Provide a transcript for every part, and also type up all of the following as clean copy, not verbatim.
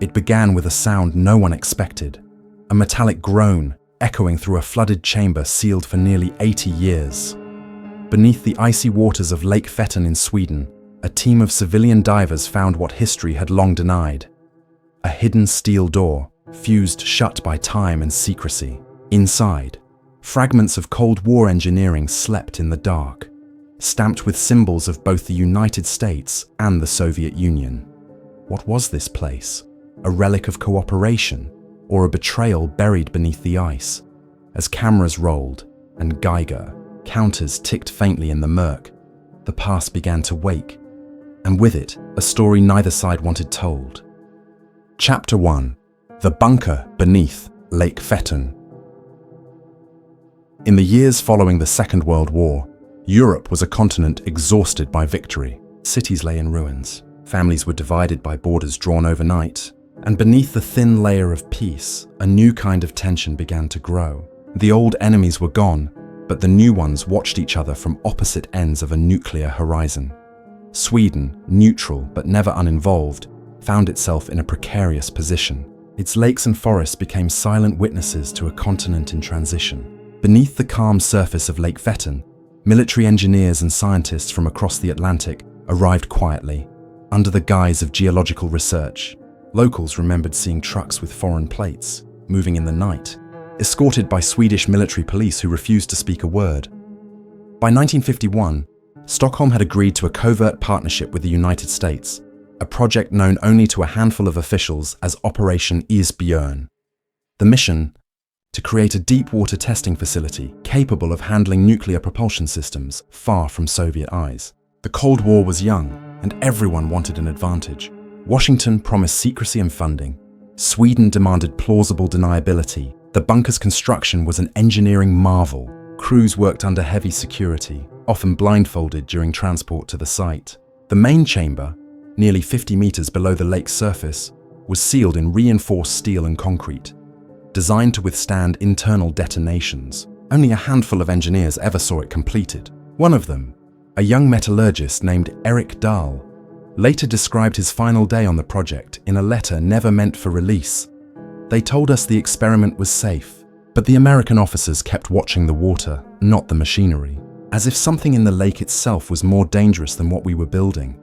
It began with a sound no one expected, a metallic groan echoing through a flooded chamber sealed for nearly 80 years. Beneath the icy waters of Lake Vättern in Sweden, a team of civilian divers found what history had long denied: a hidden steel door, fused shut by time and secrecy. Inside, fragments of Cold War engineering slept in the dark, stamped with symbols of both the United States and the Soviet Union. What was this place? A relic of cooperation, or a betrayal buried beneath the ice? As cameras rolled and Geiger counters ticked faintly in the murk, the past began to wake, and with it, a story neither side wanted told. Chapter 1: The Bunker Beneath Lake Vättern. In the years following the Second World War, Europe was a continent exhausted by victory. Cities lay in ruins, families were divided by borders drawn overnight, and beneath the thin layer of peace, a new kind of tension began to grow. The old enemies were gone, but the new ones watched each other from opposite ends of a nuclear horizon. Sweden, neutral but never uninvolved, found itself in a precarious position. Its lakes and forests became silent witnesses to a continent in transition. Beneath the calm surface of Lake Vättern, military engineers and scientists from across the Atlantic arrived quietly, under the guise of geological research. Locals remembered seeing trucks with foreign plates, moving in the night, escorted by Swedish military police who refused to speak a word. By 1951, Stockholm had agreed to a covert partnership with the United States, a project known only to a handful of officials as Operation Isbjörn. The mission: to create a deep-water testing facility capable of handling nuclear propulsion systems far from Soviet eyes. The Cold War was young, and everyone wanted an advantage. Washington promised secrecy and funding. Sweden demanded plausible deniability. The bunker's construction was an engineering marvel. Crews worked under heavy security, often blindfolded during transport to the site. The main chamber, nearly 50 meters below the lake's surface, was sealed in reinforced steel and concrete, designed to withstand internal detonations. Only a handful of engineers ever saw it completed. One of them, a young metallurgist named Erik Dahl, later described his final day on the project in a letter never meant for release. They told us the experiment was safe, but the American officers kept watching the water, not the machinery, as if something in the lake itself was more dangerous than what we were building.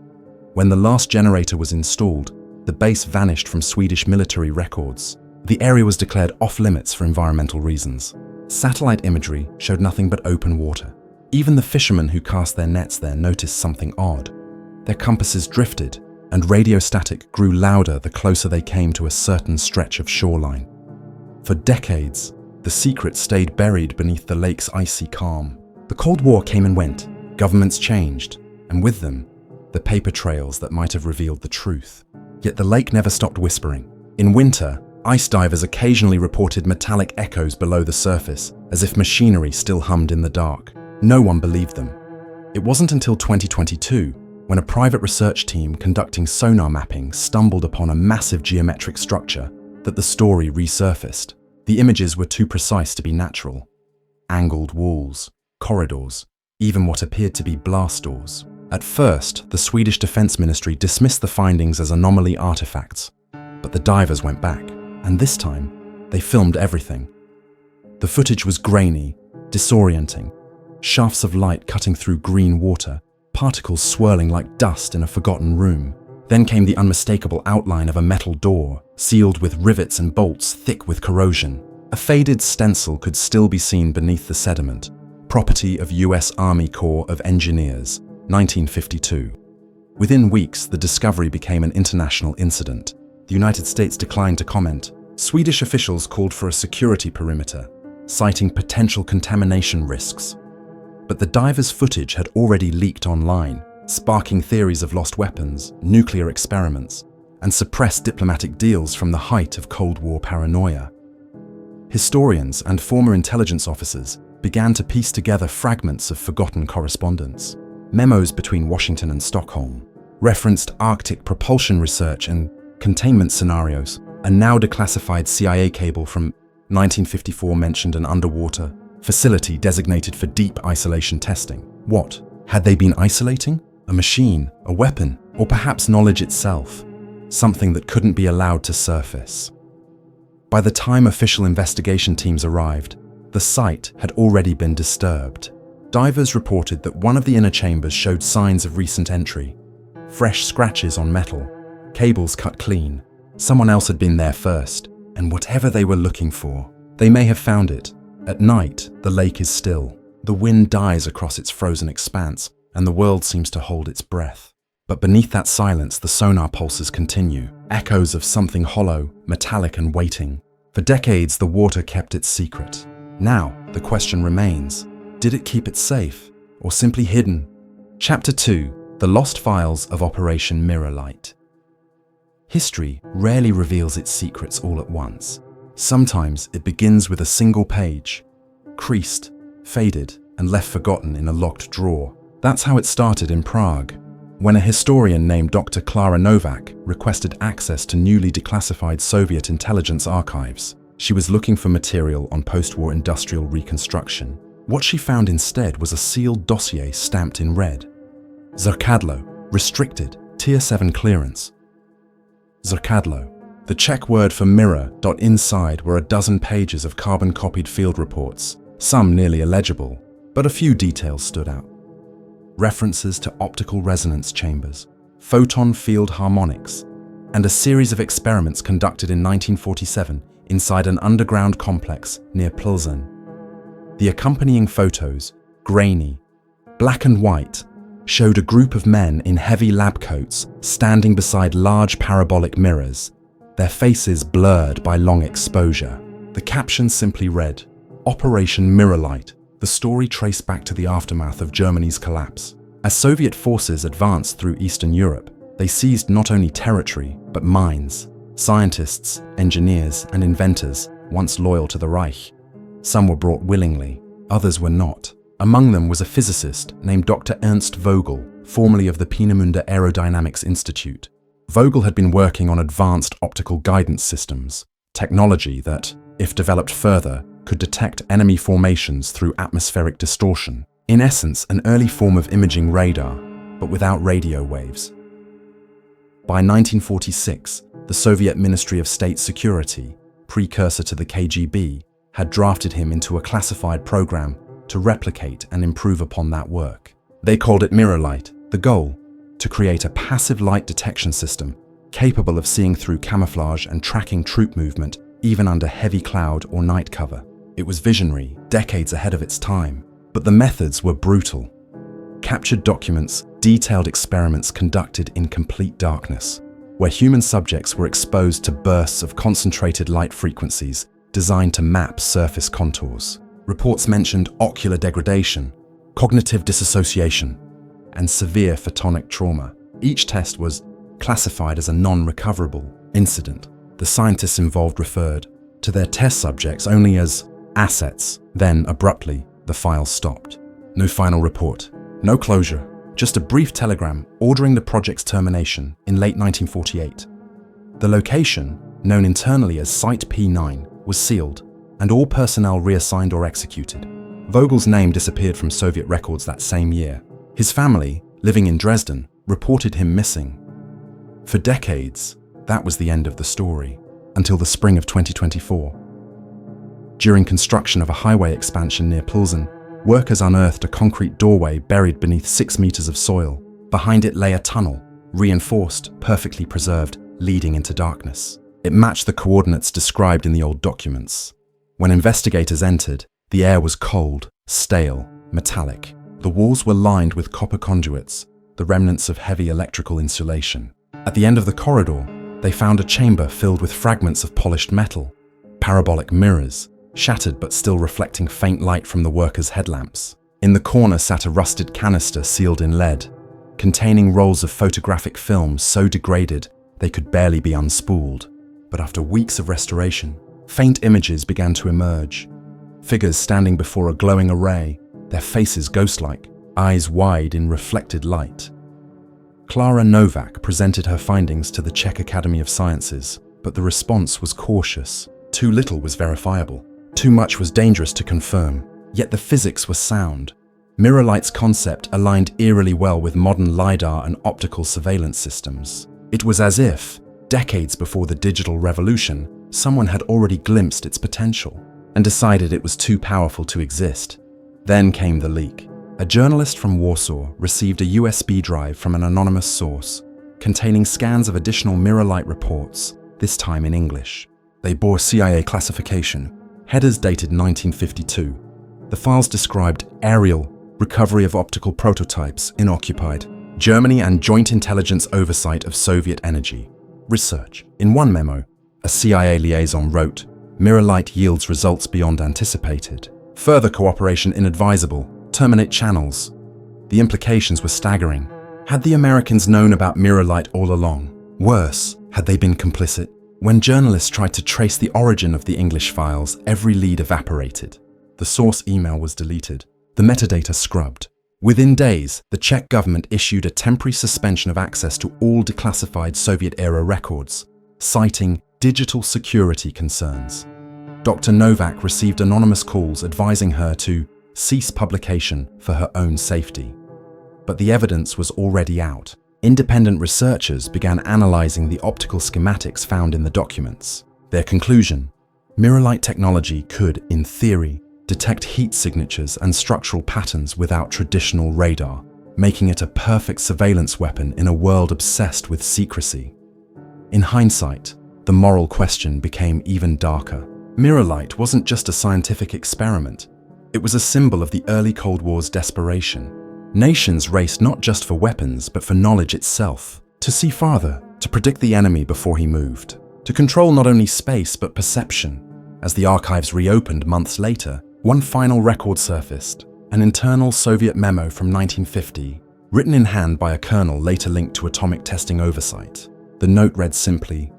When the last generator was installed, the base vanished from Swedish military records. The area was declared off-limits for environmental reasons. Satellite imagery showed nothing but open water. Even the fishermen who cast their nets there noticed something odd. Their compasses drifted, and radio static grew louder the closer they came to a certain stretch of shoreline. For decades, the secret stayed buried beneath the lake's icy calm. The Cold War came and went, governments changed, and with them, the paper trails that might have revealed the truth. Yet the lake never stopped whispering. In winter, ice divers occasionally reported metallic echoes below the surface, as if machinery still hummed in the dark. No one believed them. It wasn't until 2022, when a private research team conducting sonar mapping stumbled upon a massive geometric structure, that the story resurfaced. The images were too precise to be natural. Angled walls, corridors, even what appeared to be blast doors. At first, the Swedish Defense Ministry dismissed the findings as anomaly artifacts, but the divers went back. And this time, they filmed everything. The footage was grainy, disorienting, shafts of light cutting through green water, particles swirling like dust in a forgotten room. Then came the unmistakable outline of a metal door, sealed with rivets and bolts thick with corrosion. A faded stencil could still be seen beneath the sediment, property of US Army Corps of Engineers, 1952. Within weeks, the discovery became an international incident. The United States declined to comment. Swedish officials called for a security perimeter, citing potential contamination risks. But the divers' footage had already leaked online, sparking theories of lost weapons, nuclear experiments, and suppressed diplomatic deals from the height of Cold War paranoia. Historians and former intelligence officers began to piece together fragments of forgotten correspondence. Memos between Washington and Stockholm referenced Arctic propulsion research and containment scenarios. A now declassified CIA cable from 1954 mentioned an underwater facility designated for deep isolation testing. What? Had they been isolating? A machine? A weapon? Or perhaps knowledge itself? something that couldn't be allowed to surface. By the time official investigation teams arrived, the site had already been disturbed. Divers reported that one of the inner chambers showed signs of recent entry. Fresh scratches on metal, cables cut clean. Someone else had been there first, and whatever they were looking for, they may have found it. At night, the lake is still. The wind dies across its frozen expanse, and the world seems to hold its breath. But beneath that silence, the sonar pulses continue, echoes of something hollow, metallic and waiting. For decades, the water kept its secret. Now, the question remains, did it keep it safe, or simply hidden? Chapter 2, The Lost Files of Operation Mirror Light. History rarely reveals its secrets all at once. Sometimes it begins with a single page, creased, faded, and left forgotten in a locked drawer. That's how it started in Prague, when a historian named Dr. Klara Novak requested access to newly declassified Soviet intelligence archives. She was looking for material on post-war industrial reconstruction. What she found instead was a sealed dossier stamped in red. Zrcadlo, restricted, Tier 7 clearance. Zrcadlo, the Czech word for mirror. Inside were a dozen pages of carbon-copied field reports, some nearly illegible, but a few details stood out. References to optical resonance chambers, photon field harmonics, and a series of experiments conducted in 1947 inside an underground complex near Plzeň. The accompanying photos, grainy, black and white, showed a group of men in heavy lab coats standing beside large parabolic mirrors, their faces blurred by long exposure. The caption simply read, Operation Mirror Light, the story traced back to the aftermath of Germany's collapse. As Soviet forces advanced through Eastern Europe, they seized not only territory, but minds, scientists, engineers, and inventors once loyal to the Reich. Some were brought willingly, others were not. Among them was a physicist named Dr. Ernst Vogel, formerly of the Peenemünde Aerodynamics Institute. Vogel had been working on advanced optical guidance systems, technology that, if developed further, could detect enemy formations through atmospheric distortion. In essence, an early form of imaging radar, but without radio waves. By 1946, the Soviet Ministry of State Security, precursor to the KGB, had drafted him into a classified program to replicate and improve upon that work. They called it Mirror Light. The goal, to create a passive light detection system capable of seeing through camouflage and tracking troop movement even under heavy cloud or night cover. It was visionary, decades ahead of its time, but the methods were brutal. Captured documents, detailed experiments conducted in complete darkness, where human subjects were exposed to bursts of concentrated light frequencies designed to map surface contours. Reports mentioned ocular degradation, cognitive dissociation, and severe photonic trauma. Each test was classified as a non-recoverable incident. The scientists involved referred to their test subjects only as assets. Then, abruptly, the file stopped. No final report, no closure, just a brief telegram ordering the project's termination in late 1948. The location, known internally as Site P9, was sealed, and all personnel reassigned or executed. Vogel's name disappeared from Soviet records that same year. His family, living in Dresden, reported him missing. For decades, that was the end of the story, until the spring of 2024. During construction of a highway expansion near Plzeň, workers unearthed a concrete doorway buried beneath 6 meters of soil. Behind it lay a tunnel, reinforced, perfectly preserved, leading into darkness. It matched the coordinates described in the old documents. When investigators entered, the air was cold, stale, metallic. The walls were lined with copper conduits, the remnants of heavy electrical insulation. At the end of the corridor, they found a chamber filled with fragments of polished metal, parabolic mirrors, shattered but still reflecting faint light from the workers' headlamps. In the corner sat a rusted canister sealed in lead, containing rolls of photographic film so degraded they could barely be unspooled. But after weeks of restoration, faint images began to emerge. Figures standing before a glowing array, their faces ghost-like, eyes wide in reflected light. Klara Novak presented her findings to the Czech Academy of Sciences, but the response was cautious. Too little was verifiable. Too much was dangerous to confirm. Yet the physics were sound. Mirror Light's concept aligned eerily well with modern LiDAR and optical surveillance systems. It was as if, Decades before the digital revolution, someone had already glimpsed its potential and decided it was too powerful to exist. Then came the leak. A journalist from Warsaw received a USB drive from an anonymous source containing scans of additional mirror-light reports, this time in English. They bore CIA classification, headers dated 1952. The files described aerial recovery of optical prototypes in occupied Germany and joint intelligence oversight of Soviet energy research. In one memo, a CIA liaison wrote, "Mirror light yields results beyond anticipated. Further cooperation inadvisable. Terminate channels." The implications were staggering. Had the Americans known about mirror light all along? Worse, had they been complicit? When journalists tried to trace the origin of the English files, every lead evaporated. The source email was deleted, the metadata scrubbed. Within days, the Czech government issued a temporary suspension of access to all declassified Soviet-era records, citing digital security concerns. Dr. Novak received anonymous calls advising her to cease publication for her own safety. But the evidence was already out. Independent researchers began analyzing the optical schematics found in the documents. Their conclusion: mirror light technology could, in theory, detect heat signatures and structural patterns without traditional radar, making it a perfect surveillance weapon in a world obsessed with secrecy. In hindsight, the moral question became even darker. Mirror light wasn't just a scientific experiment. It was a symbol of the early Cold War's desperation. Nations raced not just for weapons, but for knowledge itself. To see farther, to predict the enemy before he moved. To control not only space, but perception. As the archives reopened months later, one final record surfaced, an internal Soviet memo from 1950, written in hand by a colonel later linked to atomic testing oversight. The note read simply,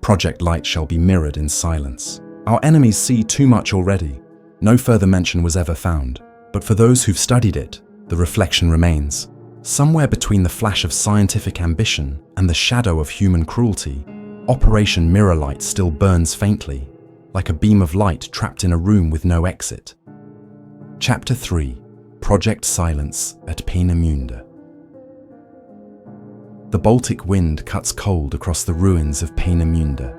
"Project Light shall be mirrored in silence. Our enemies see too much already." No further mention was ever found, but for those who've studied it, the reflection remains. Somewhere between the flash of scientific ambition and the shadow of human cruelty, Operation Mirror Light still burns faintly, like a beam of light trapped in a room with no exit. Chapter 3: Project Silence at Peenemünde. The Baltic wind cuts cold across the ruins of Peenemünde.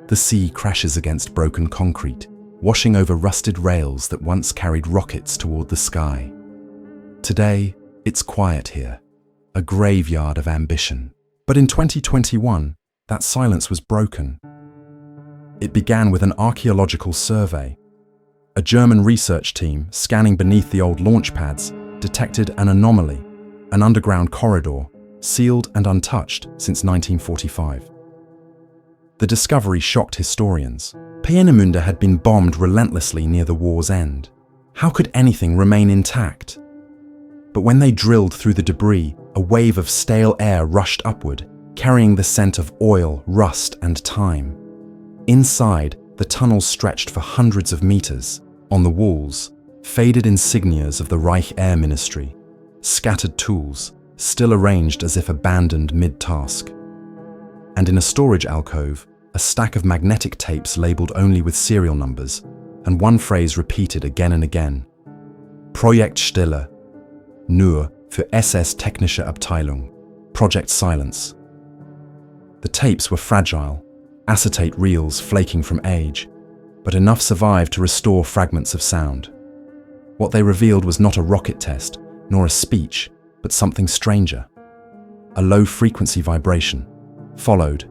The sea crashes against broken concrete, washing over rusted rails that once carried rockets toward the sky. Today, it's quiet here, a graveyard of ambition. But in 2021, that silence was broken. It began with an archaeological survey. A German research team, scanning beneath the old launch pads, detected an anomaly, an underground corridor, sealed and untouched since 1945. The discovery shocked historians. Peenemünde had been bombed relentlessly near the war's end. How could anything remain intact? But when they drilled through the debris, a wave of stale air rushed upward, carrying the scent of oil, rust, and time. Inside, the tunnels stretched for hundreds of meters. On the walls, faded insignias of the Reich Air Ministry, scattered tools, still arranged as if abandoned mid-task. And in a storage alcove, a stack of magnetic tapes labeled only with serial numbers, and one phrase repeated again and again. Projektstille, nur für SS Technische Abteilung, Project Silence. The tapes were fragile, acetate reels flaking from age, but enough survived to restore fragments of sound. What they revealed was not a rocket test, nor a speech, but something stranger. A low-frequency vibration, followed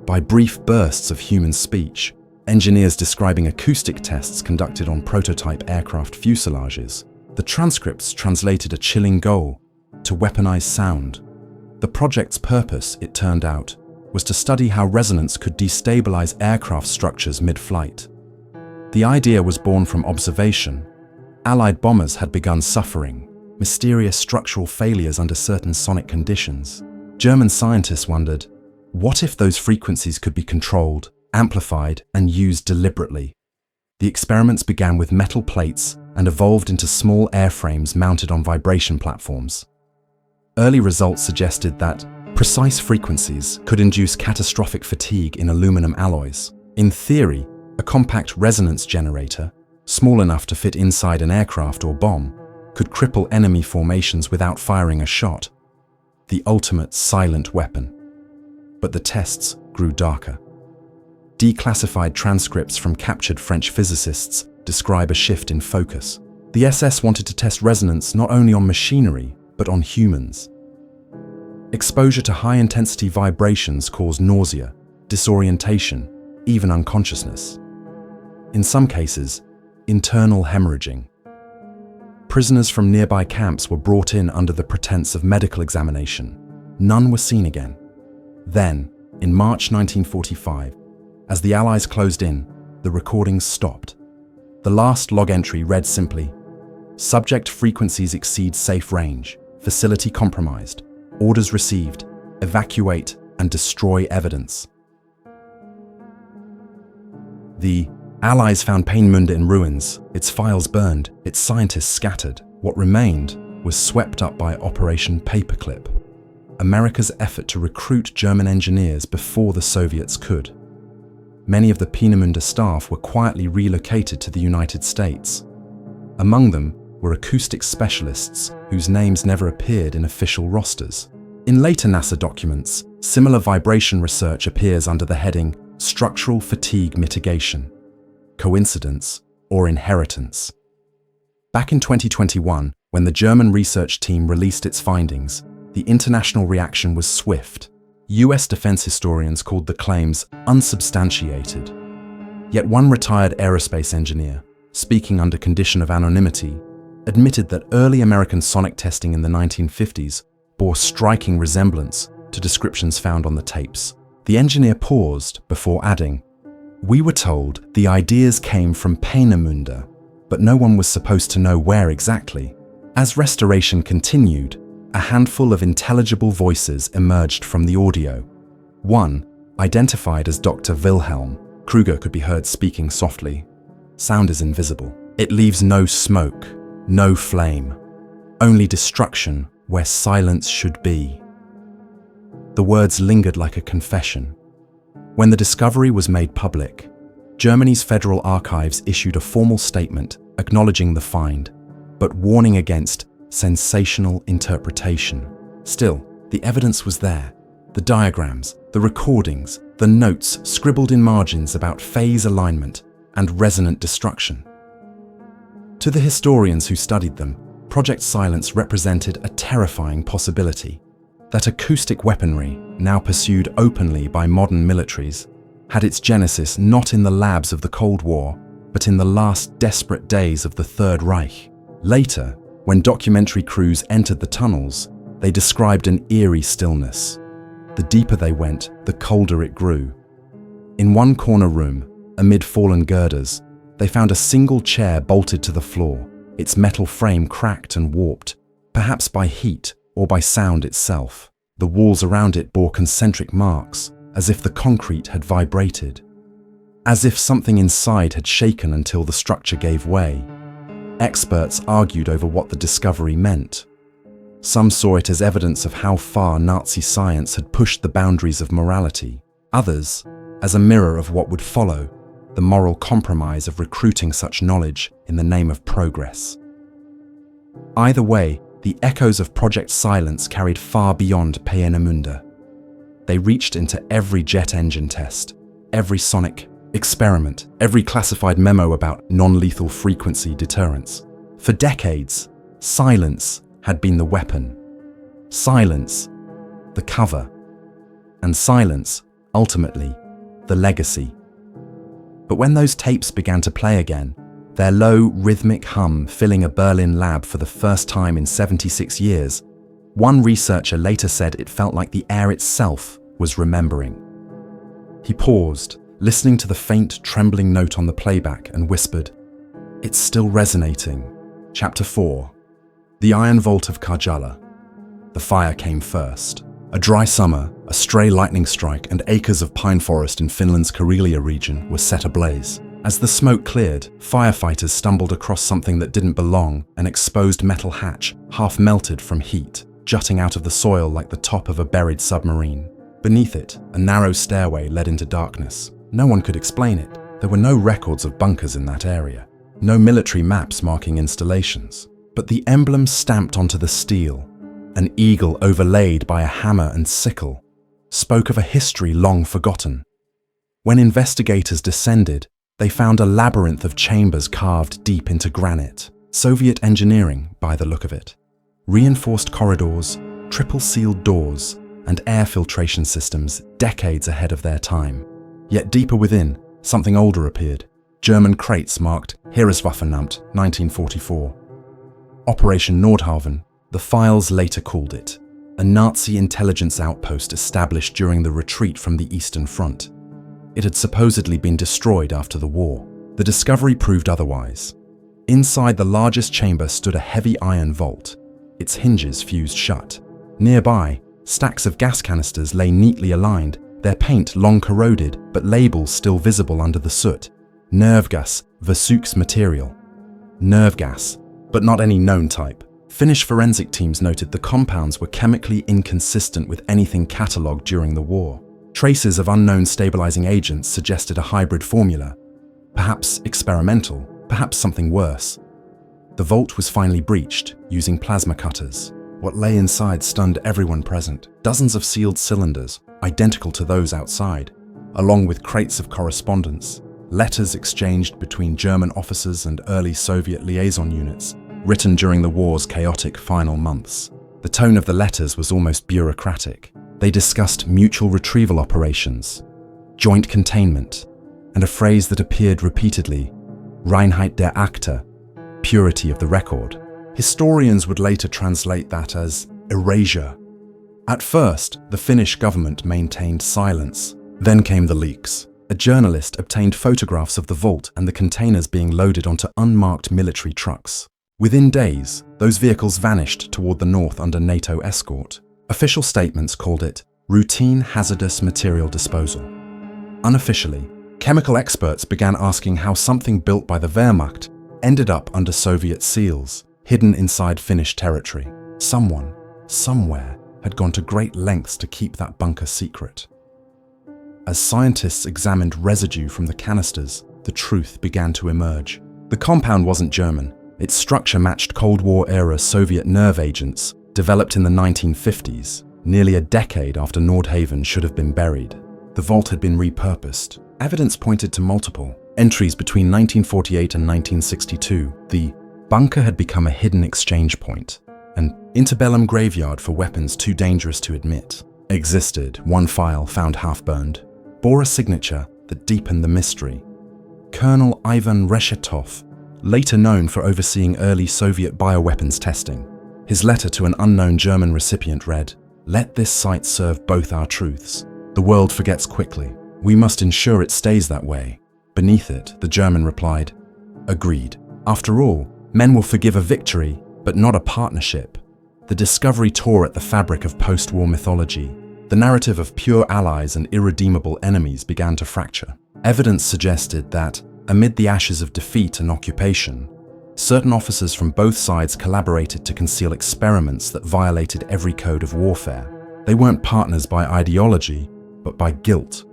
by brief bursts of human speech, engineers describing acoustic tests conducted on prototype aircraft fuselages. The transcripts translated a chilling goal: to weaponize sound. The project's purpose, it turned out, was to study how resonance could destabilize aircraft structures mid-flight. The idea was born from observation. Allied bombers had begun suffering mysterious structural failures under certain sonic conditions. German scientists wondered, what if those frequencies could be controlled, amplified, and used deliberately? The experiments began with metal plates and evolved into small airframes mounted on vibration platforms. Early results suggested that precise frequencies could induce catastrophic fatigue in aluminum alloys. In theory, a compact resonance generator, small enough to fit inside an aircraft or bomb, could cripple enemy formations without firing a shot. The ultimate silent weapon. But the tests grew darker. Declassified transcripts from captured French physicists describe a shift in focus. The SS wanted to test resonance not only on machinery, but on humans. Exposure to high-intensity vibrations caused nausea, disorientation, even unconsciousness. In some cases, internal hemorrhaging. Prisoners from nearby camps were brought in under the pretense of medical examination. None were seen again. Then, in March 1945, as the Allies closed in, the recordings stopped. The last log entry read simply, "Subject frequencies exceed safe range. Facility compromised. Orders received. Evacuate and destroy evidence." The Allies found Peenemünde in ruins, its files burned, its scientists scattered. What remained was swept up by Operation Paperclip, America's effort to recruit German engineers before the Soviets could. Many of the Peenemünde staff were quietly relocated to the United States. Among them were acoustic specialists whose names never appeared in official rosters. In later NASA documents, similar vibration research appears under the heading Structural Fatigue Mitigation. Coincidence or inheritance? Back in 2021, when the German research team released its findings, the international reaction was swift. US defense historians called the claims unsubstantiated. Yet one retired aerospace engineer, speaking under condition of anonymity, admitted that early American sonic testing in the 1950s bore striking resemblance to descriptions found on the tapes. The engineer paused before adding, "We were told the ideas came from Peenemünde, but no one was supposed to know where exactly." As restoration continued, a handful of intelligible voices emerged from the audio. One, identified as Dr. Wilhelm Kruger, could be heard speaking softly. "Sound is invisible. It leaves no smoke, no flame, only destruction where silence should be." The words lingered like a confession. When the discovery was made public, Germany's Federal Archives issued a formal statement acknowledging the find, but warning against sensational interpretation. Still, the evidence was there. The diagrams, the recordings, the notes scribbled in margins about phase alignment and resonant destruction. To the historians who studied them, Project Silence represented a terrifying possibility. That acoustic weaponry, now pursued openly by modern militaries, had its genesis not in the labs of the Cold War, but in the last desperate days of the Third Reich. Later, when documentary crews entered the tunnels, they described an eerie stillness. The deeper they went, the colder it grew. In one corner room, amid fallen girders, they found a single chair bolted to the floor, its metal frame cracked and warped, perhaps by heat or by sound itself. The walls around it bore concentric marks, as if the concrete had vibrated. As if something inside had shaken until the structure gave way. Experts argued over what the discovery meant. Some saw it as evidence of how far Nazi science had pushed the boundaries of morality. Others, as a mirror of what would follow, the moral compromise of recruiting such knowledge in the name of progress. Either way, the echoes of Project Silence carried far beyond Peenemünde. They reached into every jet engine test, every sonic experiment, every classified memo about non-lethal frequency deterrence. For decades, silence had been the weapon. Silence, the cover. And silence, ultimately, the legacy. But when those tapes began to play again, their low, rhythmic hum filling a Berlin lab for the first time in 76 years, one researcher later said it felt like the air itself was remembering. He paused, listening to the faint, trembling note on the playback, and whispered, "It's still resonating." Chapter 4. The Iron Vault of Karjala. The fire came first. A dry summer, a stray lightning strike, and acres of pine forest in Finland's Karelia region were set ablaze. As the smoke cleared, firefighters stumbled across something that didn't belong, an exposed metal hatch, half melted from heat, jutting out of the soil like the top of a buried submarine. Beneath it, a narrow stairway led into darkness. No one could explain it. There were no records of bunkers in that area, no military maps marking installations. But the emblem stamped onto the steel, an eagle overlaid by a hammer and sickle, spoke of a history long forgotten. When investigators descended, they found a labyrinth of chambers carved deep into granite. Soviet engineering, by the look of it. Reinforced corridors, triple-sealed doors, and air filtration systems decades ahead of their time. Yet deeper within, something older appeared. German crates marked Heereswaffenamt 1944. Operation Nordhaven, the files later called it, a Nazi intelligence outpost established during the retreat from the Eastern Front. It had supposedly been destroyed after the war. The discovery proved otherwise. Inside the largest chamber stood a heavy iron vault, its hinges fused shut. Nearby, stacks of gas canisters lay neatly aligned, their paint long corroded but labels still visible under the soot. Nervgas, Versuchs material. Nerve gas, but not any known type. Finnish forensic teams noted the compounds were chemically inconsistent with anything catalogued during the war. Traces of unknown stabilizing agents suggested a hybrid formula. Perhaps experimental, perhaps something worse. The vault was finally breached, using plasma cutters. What lay inside stunned everyone present. Dozens of sealed cylinders, identical to those outside, along with crates of correspondence, letters exchanged between German officers and early Soviet liaison units, written during the war's chaotic final months. The tone of the letters was almost bureaucratic. They discussed mutual retrieval operations, joint containment, and a phrase that appeared repeatedly, Reinheit der Akte, purity of the record. Historians would later translate that as erasure. At first, the Finnish government maintained silence. Then came the leaks. A journalist obtained photographs of the vault and the containers being loaded onto unmarked military trucks. Within days, those vehicles vanished toward the north under NATO escort. Official statements called it routine hazardous material disposal. Unofficially, chemical experts began asking how something built by the Wehrmacht ended up under Soviet seals, hidden inside Finnish territory. Someone, somewhere, had gone to great lengths to keep that bunker secret. As scientists examined residue from the canisters, the truth began to emerge. The compound wasn't German. Its structure matched Cold War-era Soviet nerve agents developed in the 1950s, nearly a decade after Nordhaven should have been buried. The vault had been repurposed. Evidence pointed to multiple entries between 1948 and 1962. The bunker had become a hidden exchange point, an interbellum graveyard for weapons too dangerous to admit. Existed. One file, found half-burned, bore a signature that deepened the mystery. Colonel Ivan Reshetov, later known for overseeing early Soviet bioweapons testing. His letter to an unknown German recipient read, "Let this site serve both our truths. The world forgets quickly. We must ensure it stays that way." Beneath it, the German replied, "Agreed. After all, men will forgive a victory, but not a partnership." The discovery tore at the fabric of post-war mythology. The narrative of pure allies and irredeemable enemies began to fracture. Evidence suggested that, amid the ashes of defeat and occupation, certain officers from both sides collaborated to conceal experiments that violated every code of warfare. They weren't partners by ideology, but by guilt.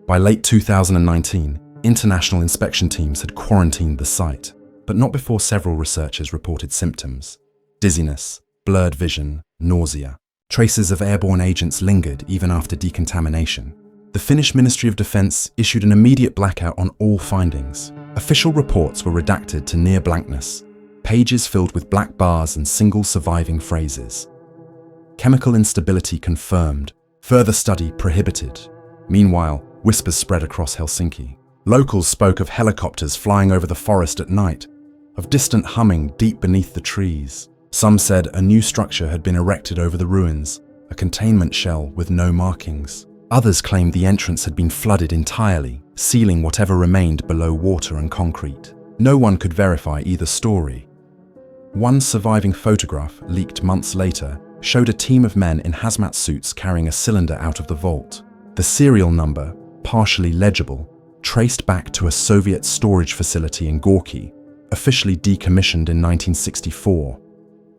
By late 2019, international inspection teams had quarantined the site, but not before several researchers reported symptoms: dizziness, blurred vision, nausea. Traces of airborne agents lingered even after decontamination. The Finnish Ministry of Defense issued an immediate blackout on all findings. Official reports were redacted to near blankness, pages filled with black bars and single surviving phrases. Chemical instability confirmed, further study prohibited. Meanwhile, whispers spread across Helsinki. Locals spoke of helicopters flying over the forest at night, of distant humming deep beneath the trees. Some said a new structure had been erected over the ruins, a containment shell with no markings. Others claimed the entrance had been flooded entirely, sealing whatever remained below water and concrete. No one could verify either story. One surviving photograph, leaked months later, showed a team of men in hazmat suits carrying a cylinder out of the vault. The serial number, partially legible, traced back to a Soviet storage facility in Gorky, officially decommissioned in 1964.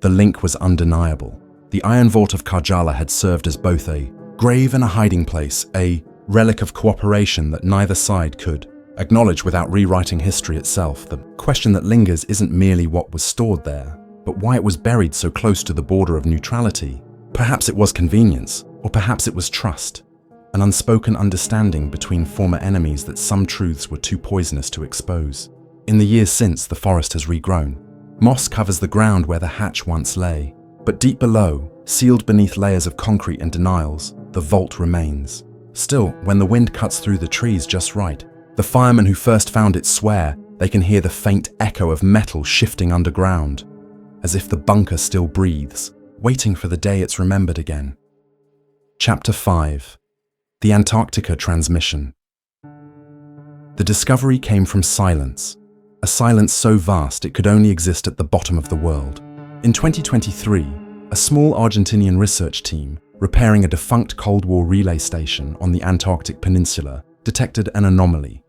The link was undeniable. The Iron Vault of Karjala had served as both a grave and a hiding place, a relic of cooperation that neither side could acknowledge without rewriting history itself. The question that lingers isn't merely what was stored there, but why it was buried so close to the border of neutrality. Perhaps it was convenience, or perhaps it was trust. an unspoken understanding between former enemies that some truths were too poisonous to expose. In the years since, the forest has regrown. Moss covers the ground where the hatch once lay, but deep below, sealed beneath layers of concrete and denials, the vault remains. Still, when the wind cuts through the trees just right, the firemen who first found it swear they can hear the faint echo of metal shifting underground, as if the bunker still breathes, waiting for the day it's remembered again. Chapter 5. The Antarctica Transmission. The discovery came from silence, a silence so vast it could only exist at the bottom of the world. In 2023, a small Argentinian research team repairing a defunct Cold War relay station on the Antarctic Peninsula detected an anomaly,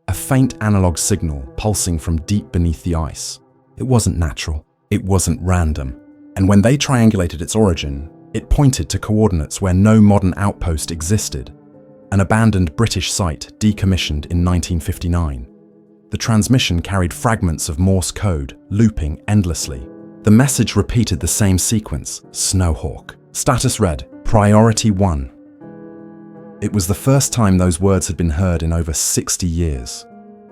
a faint analog signal pulsing from deep beneath the ice. It wasn't natural, it wasn't random, and when they triangulated its origin, it pointed to coordinates where no modern outpost existed, an abandoned British site decommissioned in 1959. The transmission carried fragments of Morse code, looping endlessly. The message repeated the same sequence: Snowhawk. Status read, Priority 1. It was the first time those words had been heard in over 60 years.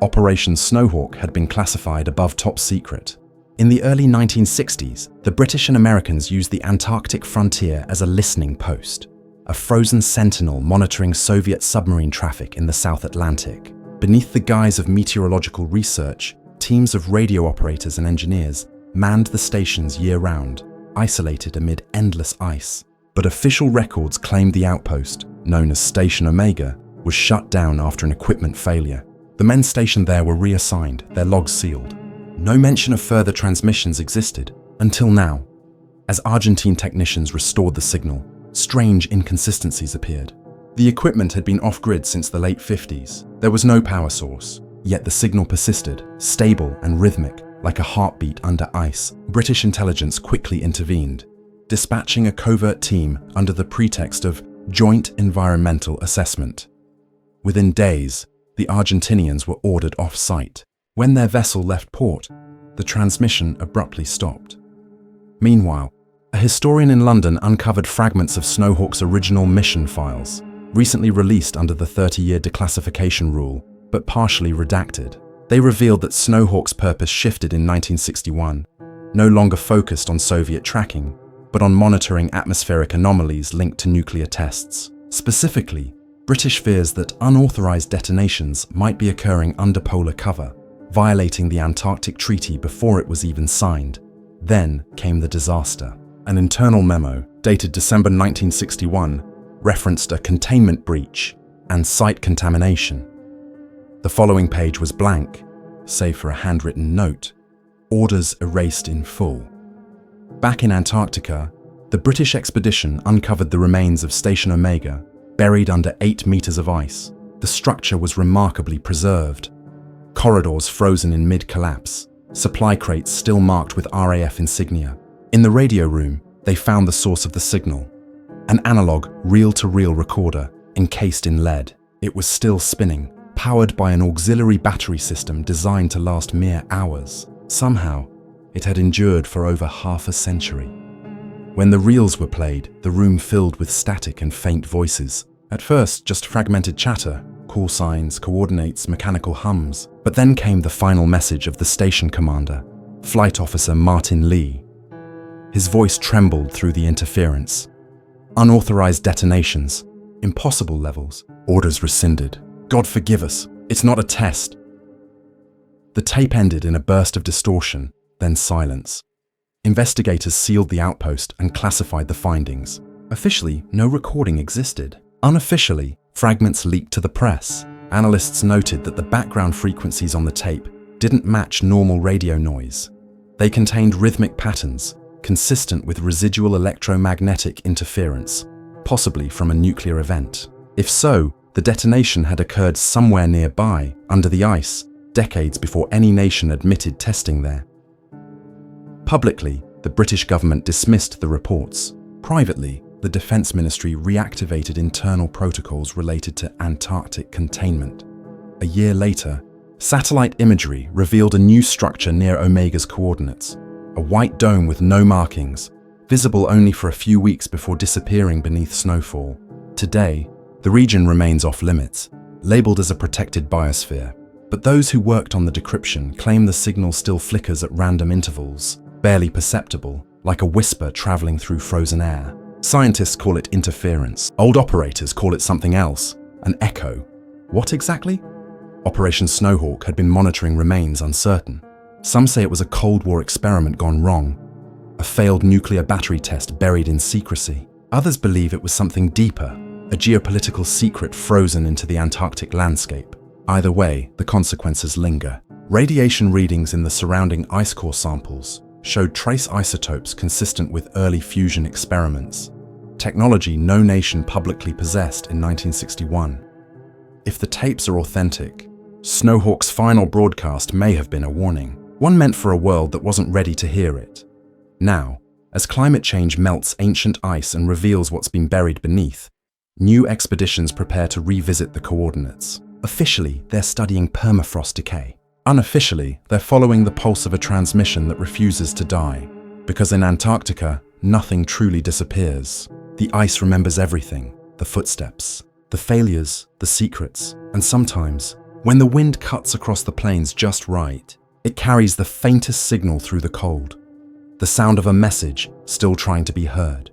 Operation Snowhawk had been classified above top secret. In the early 1960s, the British and Americans used the Antarctic frontier as a listening post, a frozen sentinel monitoring Soviet submarine traffic in the South Atlantic. Beneath the guise of meteorological research, teams of radio operators and engineers manned the stations year-round, isolated amid endless ice. But official records claimed the outpost, known as Station Omega, was shut down after an equipment failure. The men stationed there were reassigned, their logs sealed. No mention of further transmissions existed, until now. As Argentine technicians restored the signal, strange inconsistencies appeared. The equipment had been off-grid since the late 50s. There was no power source, yet the signal persisted, stable and rhythmic, like a heartbeat under ice. British intelligence quickly intervened, dispatching a covert team under the pretext of joint environmental assessment. Within days, the Argentinians were ordered off-site. When their vessel left port, the transmission abruptly stopped. Meanwhile, a historian in London uncovered fragments of Snowhawk's original mission files, recently released under the 30-year declassification rule, but partially redacted. They revealed that Snowhawk's purpose shifted in 1961, no longer focused on Soviet tracking, but on monitoring atmospheric anomalies linked to nuclear tests. Specifically, British fears that unauthorized detonations might be occurring under polar cover, violating the Antarctic Treaty before it was even signed. Then came the disaster. An internal memo, dated December 1961, referenced a containment breach and site contamination. The following page was blank, save for a handwritten note, orders erased in full. Back in Antarctica, the British expedition uncovered the remains of Station Omega, buried under 8 meters of ice. The structure was remarkably preserved. Corridors frozen in mid-collapse, supply crates still marked with RAF insignia. In the radio room, they found the source of the signal, an analog reel-to-reel recorder encased in lead. It was still spinning, powered by an auxiliary battery system designed to last mere hours. Somehow, it had endured for over half a century. When the reels were played, the room filled with static and faint voices. At first, just fragmented chatter, call signs, coordinates, mechanical hums. But then came the final message of the station commander, Flight Officer Martin Lee. His voice trembled through the interference. Unauthorized detonations, impossible levels, orders rescinded. God forgive us, it's not a test. The tape ended in a burst of distortion, then silence. Investigators sealed the outpost and classified the findings. Officially, no recording existed. Unofficially, fragments leaked to the press. Analysts noted that the background frequencies on the tape didn't match normal radio noise. They contained rhythmic patterns, consistent with residual electromagnetic interference, possibly from a nuclear event. If so, the detonation had occurred somewhere nearby, under the ice, decades before any nation admitted testing there. Publicly, the British government dismissed the reports. Privately, the Defence Ministry reactivated internal protocols related to Antarctic containment. A year later, satellite imagery revealed a new structure near Omega's coordinates, a white dome with no markings, visible only for a few weeks before disappearing beneath snowfall. Today, The region remains off-limits, labeled as a protected biosphere. But those who worked on the decryption claim the signal still flickers at random intervals, barely perceptible, like a whisper traveling through frozen air. Scientists call it interference. Old operators call it something else, an echo. What exactly? Operation Snowhawk had been monitoring remains uncertain. Some say it was a Cold War experiment gone wrong, a failed nuclear battery test buried in secrecy. Others believe it was something deeper, a geopolitical secret frozen into the Antarctic landscape. Either way, the consequences linger. Radiation readings in the surrounding ice core samples showed trace isotopes consistent with early fusion experiments, technology no nation publicly possessed in 1961. If the tapes are authentic, Snowhawk's final broadcast may have been a warning, one meant for a world that wasn't ready to hear it. Now, as climate change melts ancient ice and reveals what's been buried beneath, new expeditions prepare to revisit the coordinates. Officially, they're studying permafrost decay. Unofficially, they're following the pulse of a transmission that refuses to die. Because in Antarctica, nothing truly disappears. The ice remembers everything, the footsteps, the failures, the secrets, and sometimes, when the wind cuts across the plains just right, it carries the faintest signal through the cold. The sound of a message still trying to be heard.